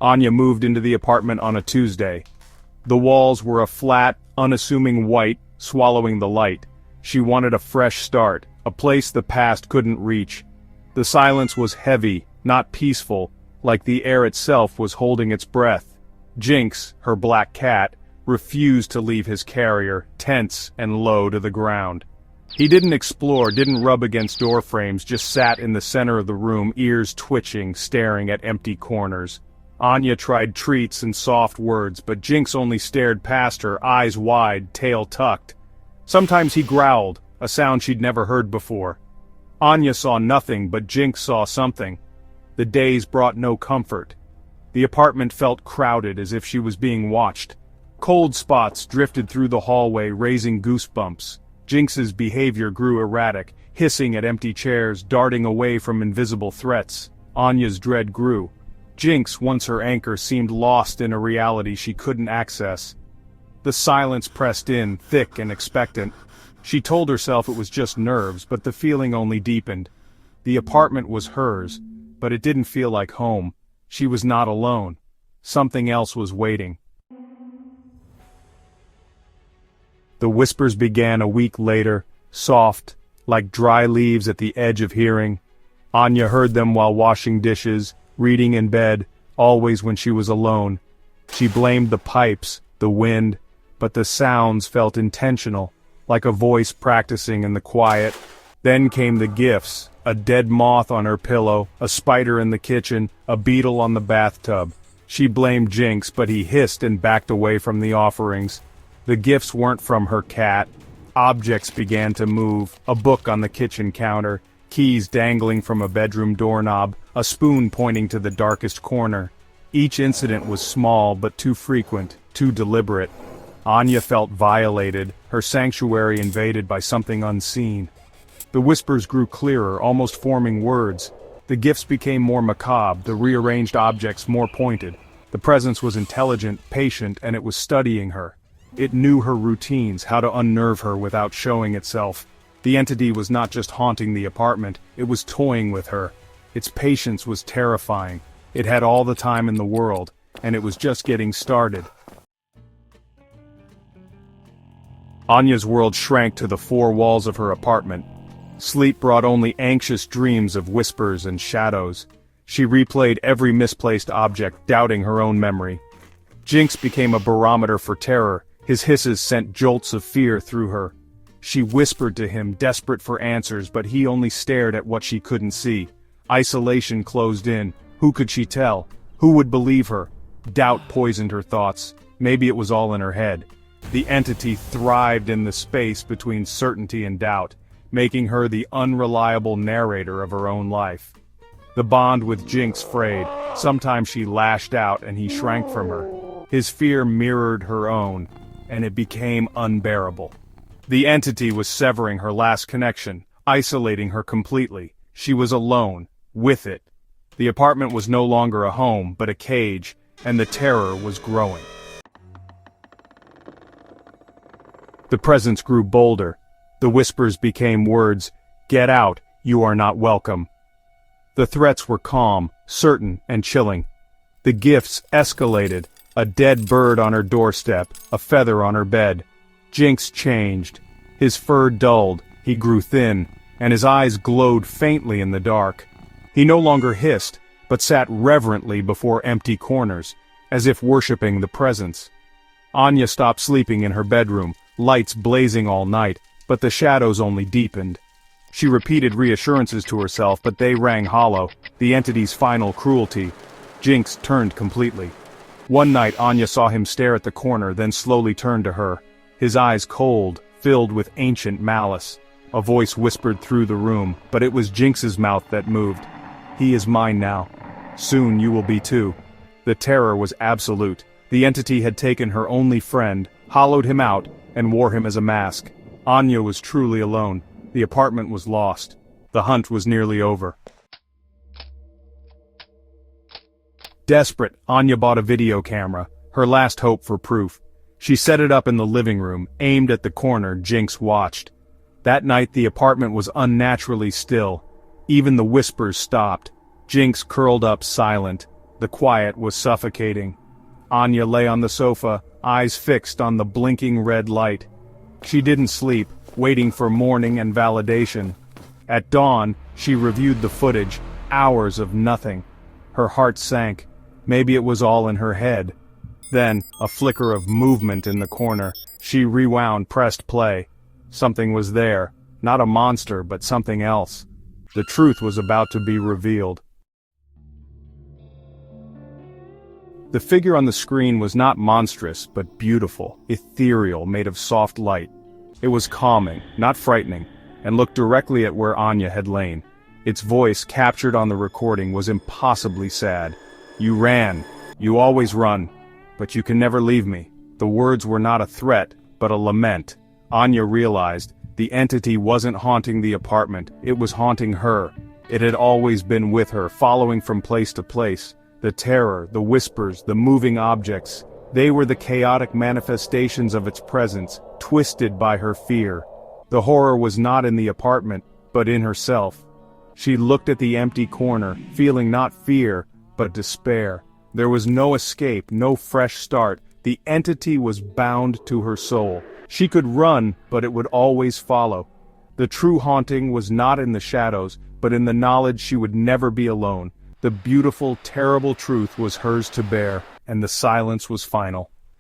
Anya moved into the apartment on a Tuesday. The walls were a flat, unassuming white, swallowing the light. She wanted a fresh start, a place the past couldn't reach. The silence was heavy, not peaceful, like the air itself was holding its breath. Jinx, her black cat, refused to leave his carrier, tense and low to the ground. He didn't explore, didn't rub against door frames, just sat in the center of the room, ears twitching, staring at empty corners. Anya tried treats and soft words, but Jinx only stared past her, eyes wide, tail tucked. Sometimes he growled, a sound she'd never heard before. Anya saw nothing, but Jinx saw something. The days brought no comfort. The apartment felt crowded, as if she was being watched. Cold spots drifted through the hallway, raising goosebumps. Jinx's behavior grew erratic, hissing at empty chairs, darting away from invisible threats. Anya's dread grew. Jinx, once her anchor, seemed lost in a reality she couldn't access. The silence pressed in, thick and expectant. She told herself it was just nerves, but the feeling only deepened. The apartment was hers, but it didn't feel like home. She was not alone. Something else was waiting. The whispers began a week later, soft, like dry leaves at the edge of hearing. Anya heard them while washing dishes, reading in bed, always when she was alone. She blamed the pipes, the wind, but the sounds felt intentional, like a voice practicing in the quiet. Then came the gifts, a dead moth on her pillow, a spider in the kitchen, a beetle on the bathtub. She blamed Jinx, but he hissed and backed away from the offerings. The gifts weren't from her cat. Objects began to move, a book on the kitchen counter, keys dangling from a bedroom doorknob, a spoon pointing to the darkest corner. Each incident was small but too frequent, too deliberate. Anya felt violated, her sanctuary invaded by something unseen. The whispers grew clearer, almost forming words. The gifts became more macabre, the rearranged objects more pointed. The presence was intelligent, patient, and it was studying her. It knew her routines, how to unnerve her without showing itself. The entity was not just haunting the apartment, it was toying with her. Its patience was terrifying. It had all the time in the world, and it was just getting started. Anya's world shrank to the four walls of her apartment. Sleep brought only anxious dreams of whispers and shadows. She replayed every misplaced object, doubting her own memory. Jinx became a barometer for terror. His hisses sent jolts of fear through her. She whispered to him, desperate for answers, but he only stared at what she couldn't see. Isolation closed in. Who could she tell? Who would believe her? Doubt poisoned her thoughts. Maybe it was all in her head. The entity thrived in the space between certainty and doubt, making her the unreliable narrator of her own life. The bond with Jinx frayed. Sometimes she lashed out and he shrank from her. His fear mirrored her own, and it became unbearable. The entity was severing her last connection, isolating her completely. She was alone, with it. The apartment was no longer a home, but a cage, and the terror was growing. The presence grew bolder. The whispers became words. Get out, you are not welcome. The threats were calm, certain, and chilling. The gifts escalated. A dead bird on her doorstep, a feather on her bed. Jinx changed. His fur dulled, he grew thin, and his eyes glowed faintly in the dark. He no longer hissed, but sat reverently before empty corners, as if worshipping the presence. Anya stopped sleeping in her bedroom, lights blazing all night, but the shadows only deepened. She repeated reassurances to herself, but they rang hollow, the entity's final cruelty. Jinx turned completely. One night Anya saw him stare at the corner, then slowly turn to her. His eyes cold, filled with ancient malice. A voice whispered through the room, but it was Jinx's mouth that moved. He is mine now. Soon you will be too. The terror was absolute. The entity had taken her only friend, hollowed him out, and wore him as a mask. Anya was truly alone. The apartment was lost. The hunt was nearly over. Desperate, Anya bought a video camera, her last hope for proof. She set it up in the living room, aimed at the corner Jinx watched. That night the apartment was unnaturally still. Even the whispers stopped. Jinx curled up silent. The quiet was suffocating. Anya lay on the sofa, eyes fixed on the blinking red light. She didn't sleep, waiting for morning and validation. At dawn, she reviewed the footage, hours of nothing. Her heart sank. Maybe it was all in her head. Then, a flicker of movement in the corner. She rewound, pressed play. Something was there. Not a monster, but something else. The truth was about to be revealed. The figure on the screen was not monstrous, but beautiful, ethereal, made of soft light. It was calming, not frightening, and looked directly at where Anya had lain. Its voice, captured on the recording, was impossibly sad. "You ran. You always run. But you can never leave me." The words were not a threat, but a lament. Anya realized the entity wasn't haunting the apartment, it was haunting her. It had always been with her, following from place to place. The terror, the whispers, the moving objects, they were the chaotic manifestations of its presence, twisted by her fear. The horror was not in the apartment, but in herself. She looked at the empty corner, feeling not fear, but despair. There was no escape, no fresh start. The entity was bound to her soul. She could run, but it would always follow. The true haunting was not in the shadows, but in the knowledge she would never be alone. The beautiful, terrible truth was hers to bear, and the silence was final.